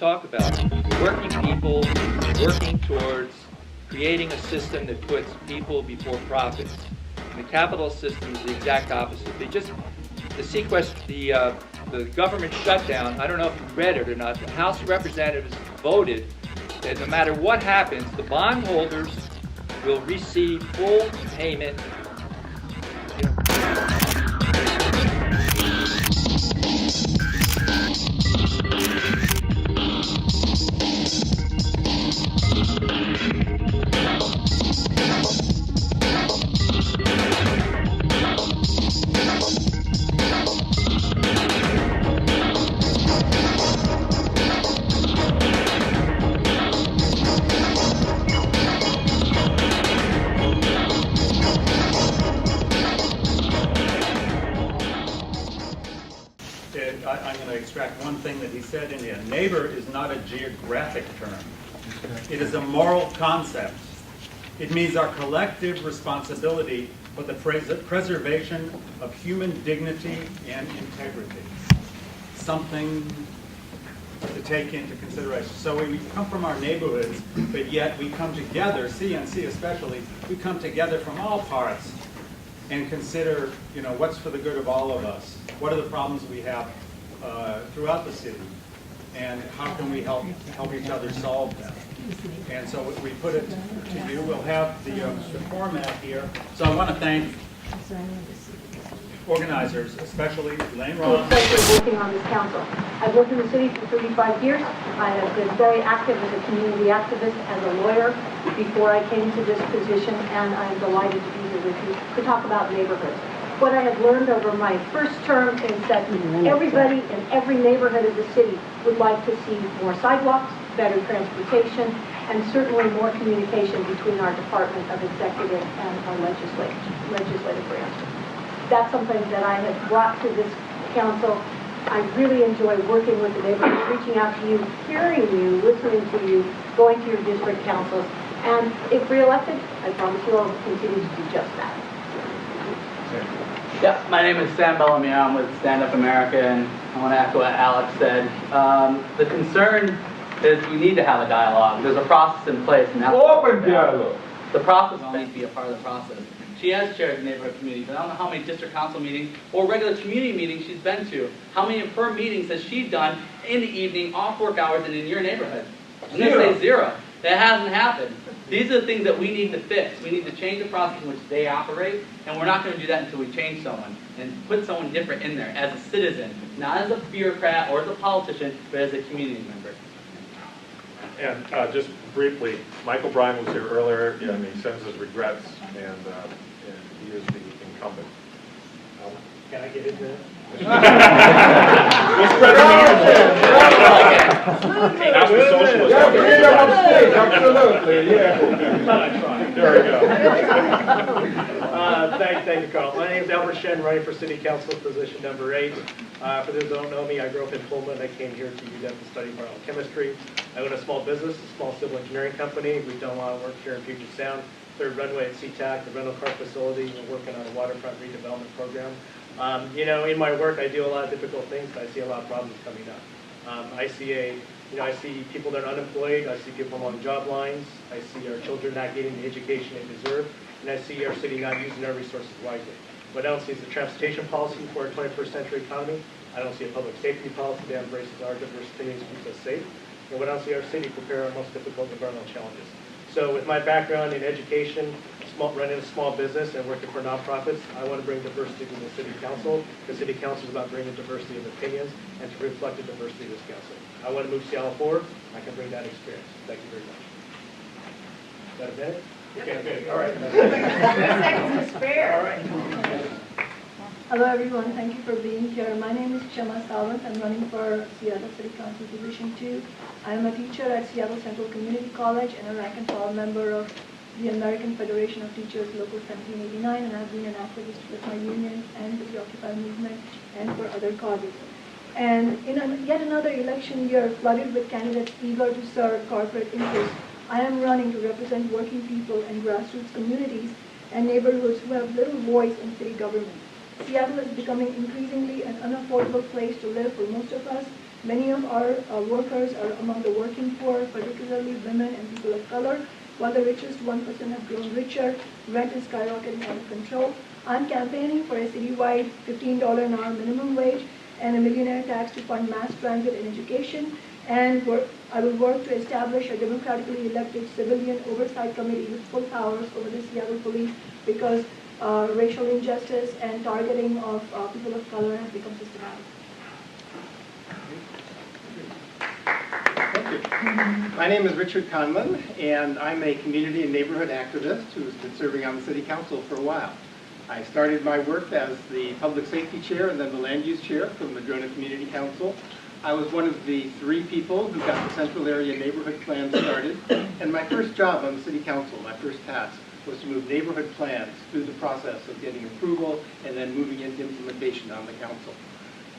talk about working people, working towards creating a system that puts people before profits. And the capitalist system is the exact opposite. The government shutdown, I don't know if you read it or not, the House of Representatives voted that no matter what happens, the bondholders will receive full payment. I'm going to extract one thing that he said in here. Neighbor is not a geographic term. It is a moral concept. It means our collective responsibility for the preservation of human dignity and integrity. Something to take into consideration. So we come from our neighborhoods, but yet we come together, CNC especially, we come together from all parts and consider, what's for the good of all of us. What are the problems we have throughout the city, and how can we help each other solve them? And so we put it to you. We'll have the format here. So I want to thank organizers, especially Elaine Ross. Especially working on this council. I've worked in the city for 35 years. I have been very active as a community activist and a lawyer before I came to this position, and I'm delighted to be here with you to talk about neighborhoods. What I have learned over my first term is that everybody in every neighborhood of the city would like to see more sidewalks, better transportation, and certainly more communication between our Department of Executive and our legislative branch. That's something that I have brought to this council. I really enjoy working with the neighborhoods, reaching out to you, hearing you, listening to you, going to your district councils, and if reelected, I promise you I'll continue to do just that. Yep, my name is Sam Bellamy. I'm with Stand Up America, and I want to echo what Alex said. The concern is we need to have a dialogue. There's a process in place, and that's open dialogue. The process needs to be a part of the process. She has chaired the neighborhood committee, but I don't know how many district council meetings or regular community meetings she's been to. How many of her meetings has she done in the evening, off work hours, and in your neighborhood? I'm going to say zero. That hasn't happened. These are the things that we need to fix. We need to change the process in which they operate, and we're not going to do that until we change someone and put someone different in there as a citizen, not as a bureaucrat or as a politician, but as a community member. And just briefly, Michael Bryan was here earlier, and he sends his regrets, and he is the incumbent. Can I get into it? Let's spread That's the socialist. Absolutely, yeah. There we go. Thank you, Carl. My name is Albert Shen, running for City Council, position number 8. For those who don't know me, I grew up in Pullman. I came here to UW to study environmental chemistry. I own a small business, a small civil engineering company. We've done a lot of work here in Puget Sound. Third runway at SeaTac, the rental car facility. We're working on a waterfront redevelopment program. In my work, I do a lot of difficult things. I see a lot of problems coming up. I see people that are unemployed. I see people along job lines. I see our children not getting the education they deserve. And I see our city not using our resources wisely. What I don't see is a transportation policy for our 21st century economy. I don't see a public safety policy that embraces our diverse opinions and keeps us safe. And what I don't see our city prepare our most difficult environmental challenges. So with my background in education, running a small business and working for nonprofits, I want to bring diversity to the City Council. The City Council is about bringing diversity of opinions and to reflect the diversity of this council. I want to move Seattle forward. I can bring that experience. Thank you very much. Is that a minute? Okay, all right. Seconds is fair. All right. Hello everyone, thank you for being here. My name is Kshama Sawant. I'm running for Seattle City Council Position 2. I'm a teacher at Seattle Central Community College and a rank and file member of the American Federation of Teachers Local 1789, and I've been an activist with my union and with the Occupy movement and for other causes. And in yet another election year flooded with candidates eager to serve corporate interests, I am running to represent working people and grassroots communities and neighborhoods who have little voice in city government. Seattle is becoming increasingly an unaffordable place to live for most of us, Many of our workers are among the working poor, particularly women and people of color. While the richest 1% have grown richer, rent is skyrocketing out of control. I'm campaigning for a citywide $15 an hour minimum wage and a millionaire tax to fund mass transit and education. And I will work to establish a democratically elected civilian oversight committee with full powers over the Seattle police, because racial injustice and targeting of people of color has become systematic. Thank you. My name is Richard Conlin, and I'm a community and neighborhood activist who's been serving on the City Council for a while. I started my work as the Public Safety Chair and then the Land Use Chair for the Madrona Community Council. I was one of the 3 people who got the Central Area Neighborhood Plan started, and my first job on the City Council, my first task, was to move neighborhood plans through the process of getting approval and then moving into implementation on the council.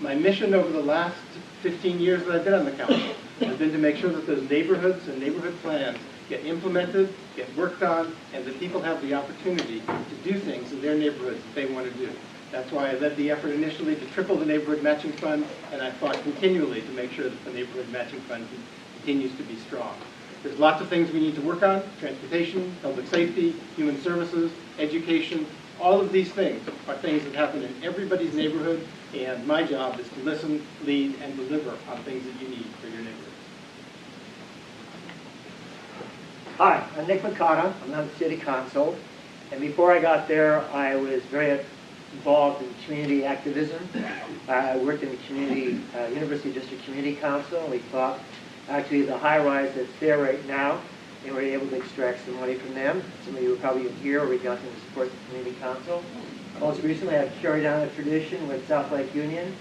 My mission over the last 15 years that I've been on the council has been to make sure that those neighborhoods and neighborhood plans get implemented, get worked on, and that people have the opportunity to do things in their neighborhoods that they want to do. That's why I led the effort initially to triple the neighborhood matching fund, and I fought continually to make sure that the neighborhood matching fund continues to be strong. There's lots of things we need to work on: transportation, public safety, human services, education. All of these things are things that happen in everybody's neighborhood, and my job is to listen, lead, and deliver on things that you need for your neighborhood. Hi, I'm Nick McConna. I'm on the City Council. And before I got there, I was very involved in community activism. I worked in the community, University District Community Council, and we fought actually the high-rise that's there right now, and we were able to extract some money from them. Some of you were probably here, or we got them to support the Community Council. Most recently, I've carried on a tradition with South Lake Union.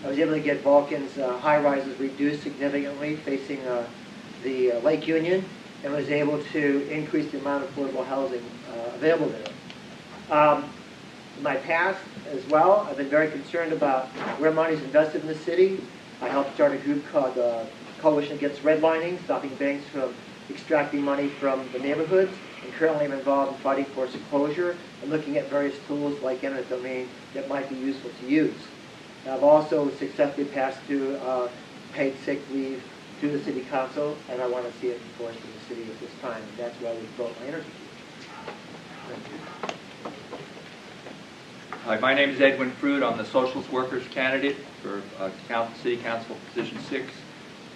I was able to get Vulcan's high-rises reduced significantly facing the Lake Union, and was able to increase the amount of affordable housing available there. In my past as well, I've been very concerned about where money is invested in the city. I helped start a group called Coalition Against Redlining, stopping banks from extracting money from the neighborhoods. And currently I'm involved in fighting forced foreclosure and looking at various tools like eminent domain that might be useful to use. I've also successfully passed through paid sick leave to the City Council, and I want to see it enforced in the city at this time. That's why we vote my energy. Thank you. Hi, my name is Edwin Fruit. I'm the Socialist Workers candidate for City Council Position 6.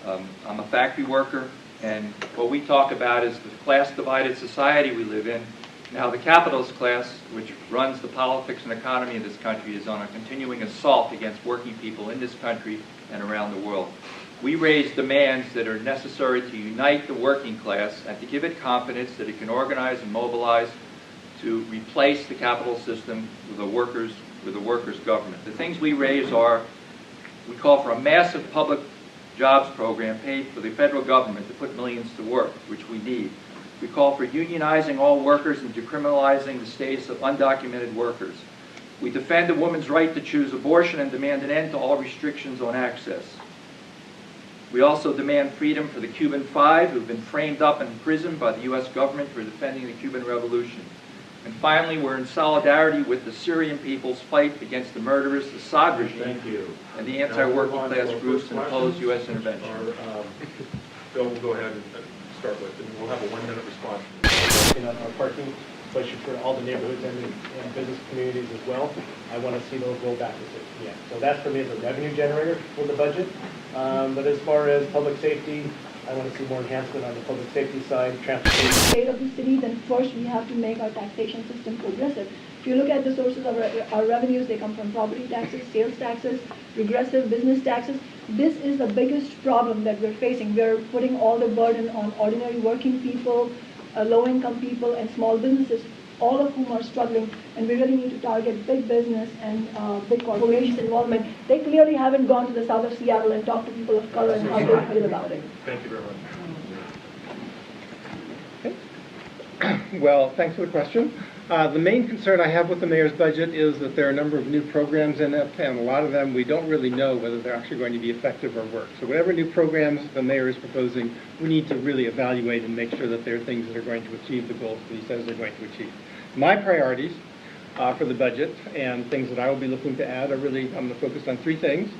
I'm a factory worker, and what we talk about is the class-divided society we live in. Now, the capitalist class, which runs the politics and economy in this country, is on a continuing assault against working people in this country and around the world. We raise demands that are necessary to unite the working class and to give it confidence that it can organize and mobilize to replace the capital system with a workers' government. The things we raise are, we call for a massive public jobs program paid for the federal government to put millions to work, which we need. We call for unionizing all workers and decriminalizing the status of undocumented workers. We defend a woman's right to choose abortion and demand an end to all restrictions on access. We also demand freedom for the Cuban Five, who've been framed up and imprisoned by the U.S. government for defending the Cuban Revolution. And finally, we're in solidarity with the Syrian people's fight against the murderous Assad regime and the anti-working class groups and opposed U.S. intervention. Bill will go ahead and start with, and we'll have a 1-minute response. In our parking, especially for all the neighborhoods and business communities as well, I want to see those roll back to 6 p.m. So that's for me as a revenue generator for the budget. But as far as public safety, I want to see more enhancement on the public safety side, transportation. State of the city, then first we have to make our taxation system progressive. If you look at the sources of our revenues, they come from property taxes, sales taxes, regressive business taxes. This is the biggest problem that we're facing. We're putting all the burden on ordinary working people, low-income people, and small businesses, all of whom are struggling, and we really need to target big business and big corporations involvement. They clearly haven't gone to the south of Seattle and talked to people of color and how they feel about it. Thank you very much. Well, thanks for the question. The main concern I have with the mayor's budget is that there are a number of new programs in it, and a lot of them we don't really know whether they're actually going to be effective or work. So whatever new programs the mayor is proposing, we need to really evaluate and make sure that they're things that are going to achieve the goals that he says they're going to achieve. My priorities for the budget and things that I will be looking to add are really, I'm going to focus on 3 things.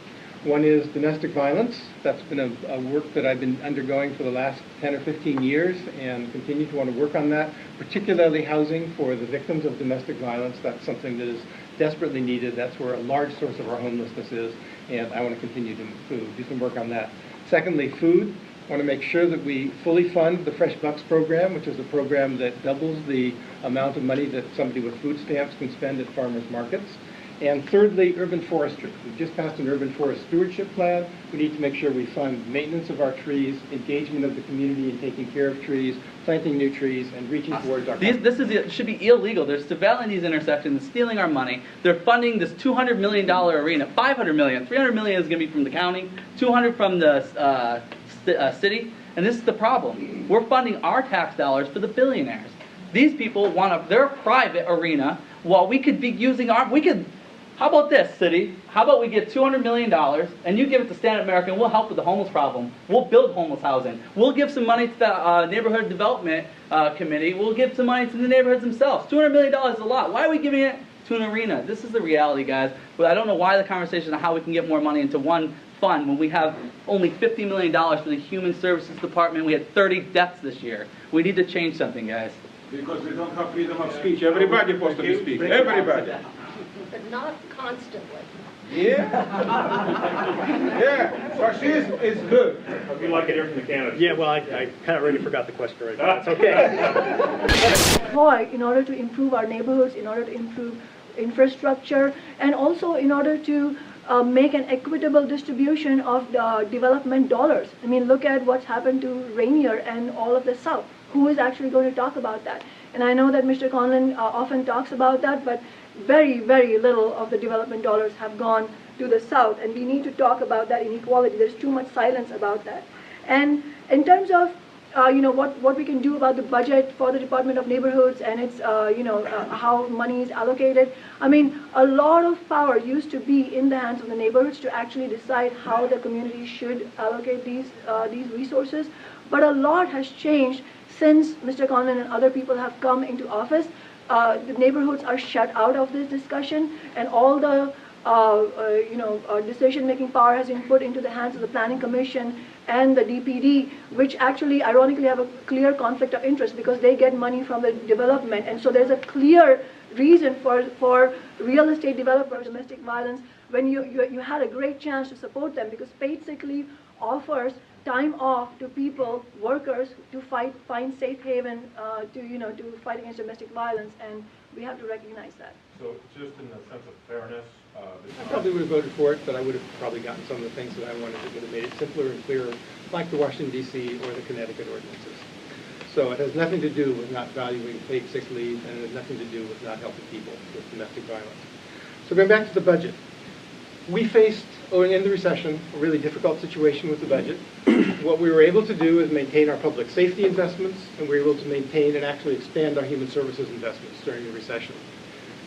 One is domestic violence. That's been a work that I've been undergoing for the last 10 or 15 years and continue to want to work on that, particularly housing for the victims of domestic violence. That's something that is desperately needed. That's where a large source of our homelessness is, and I want to continue to do some work on that. Secondly, food. I want to make sure that we fully fund the Fresh Bucks program, which is a program that doubles the amount of money that somebody with food stamps can spend at farmers markets. And thirdly, urban forestry. We've just passed an urban forest stewardship plan. We need to make sure we fund maintenance of our trees, engagement of the community in taking care of trees, planting new trees, and reaching towards our... This should be illegal. They're surveilling these intersections, stealing our money. They're funding this $200 million arena, $500 million. $300 million is going to be from the county, $200 from the city. And this is the problem. We're funding our tax dollars for the billionaires. These people want their private arena while we could be using our... How about this, city? How about we get $200 million and you give it to Stand Up America and we'll help with the homeless problem. We'll build homeless housing. We'll give some money to the Neighborhood Development Committee. We'll give some money to the neighborhoods themselves. $200 million is a lot. Why are we giving it to an arena? This is the reality, guys. But I don't know why the conversation on how we can get more money into one fund when we have only $50 million for the Human Services Department. We had 30 deaths this year. We need to change something, guys. Because we don't have freedom of speech. Everybody supposed to be speaking. Everybody. But not constantly. Yeah. Yeah. So she is good. We'd like to hear from the candidates. Yeah, well, I kind of already forgot the question right now. It's okay. Employ in order to improve our neighborhoods, in order to improve infrastructure, and also in order to make an equitable distribution of the development dollars. I mean, look at what's happened to Rainier and all of the South. Who is actually going to talk about that? And I know that Mr. Conlin often talks about that, but very, very little of the development dollars have gone to the South, and we need to talk about that inequality. There's too much silence about that. And in terms of what we can do about the budget for the Department of Neighborhoods and its how money is allocated. I mean, a lot of power used to be in the hands of the neighborhoods to actually decide how the community should allocate these resources. But a lot has changed since Mr. Conlin and other people have come into office. The neighborhoods are shut out of this discussion, and all the decision-making power has been put into the hands of the Planning Commission and the DPD, which actually ironically have a clear conflict of interest because they get money from the development. And so there's a clear reason for real estate developers, domestic violence, when you had a great chance to support them, because paid sick leave offers time off to people, workers, to find safe haven, to fight against domestic violence, and we have to recognize that. So just in the sense of fairness, I probably would have voted for it, but I would have probably gotten some of the things that I wanted that would have made it simpler and clearer, like the Washington, D.C. or the Connecticut ordinances. So it has nothing to do with not valuing paid sick leave, and it has nothing to do with not helping people with domestic violence. So going back to the budget, we faced, in the recession, a really difficult situation with the budget. What we were able to do is maintain our public safety investments, and we were able to maintain and actually expand our human services investments during the recession.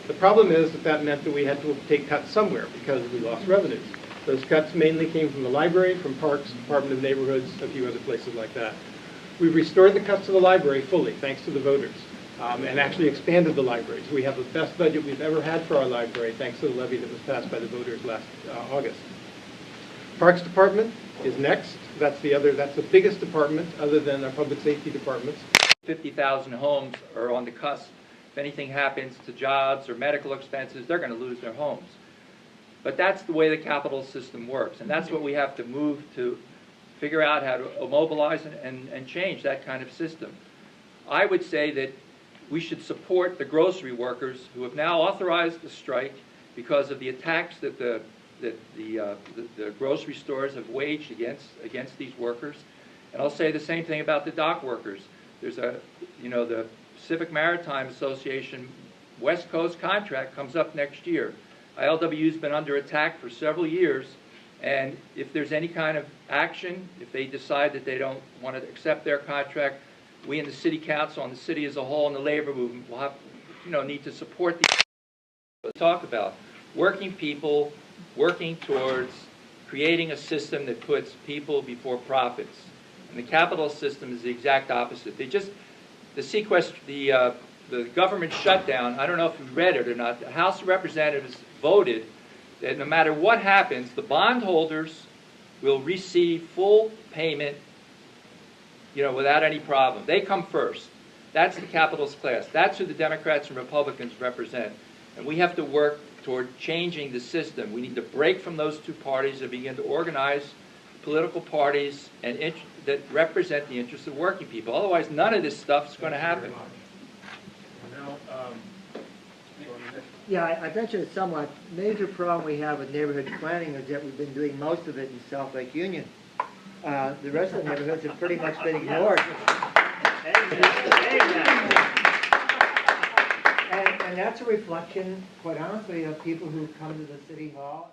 The problem is that meant that we had to take cuts somewhere because we lost revenues. Those cuts mainly came from the library, from parks, Department of Neighborhoods, a few other places like that. We've restored the cuts to the library fully, thanks to the voters, and actually expanded the libraries. We have the best budget we've ever had for our library, thanks to the levy that was passed by the voters last August. Parks Department is next. That's the biggest department other than our public safety departments. 50,000 homes are on the cusp. If anything happens to jobs or medical expenses, they're going to lose their homes. But that's the way the capital system works, and that's what we have to move to figure out how to mobilize and change that kind of system. I would say that we should support the grocery workers who have now authorized the strike because of the attacks that the grocery stores have waged against these workers. And I'll say the same thing about the dock workers. There's the Pacific Maritime Association West Coast contract comes up next year. ILW's been under attack for several years, and if there's any kind of action, if they decide that they don't want to accept their contract, we in the City Council and the city as a whole and the labor movement will have, need to support the talk about working people, working towards creating a system that puts people before profits. And the capitalist system is the exact opposite. The government shutdown, I don't know if you read it or not, the House of Representatives voted that no matter what happens, the bondholders will receive full payment, without any problem. They come first. That's the capitalist class. That's who the Democrats and Republicans represent. And we have to work toward changing the system. We need to break from those two parties and begin to organize political parties that represent the interests of working people. Otherwise, none of this stuff is going to happen. Yeah, I bet you it's somewhat major problem we have with neighborhood planning is that we've been doing most of it in South Lake Union. The rest of the neighborhoods have pretty much been ignored. And that's a reflection, quite honestly, of people who come to the city hall.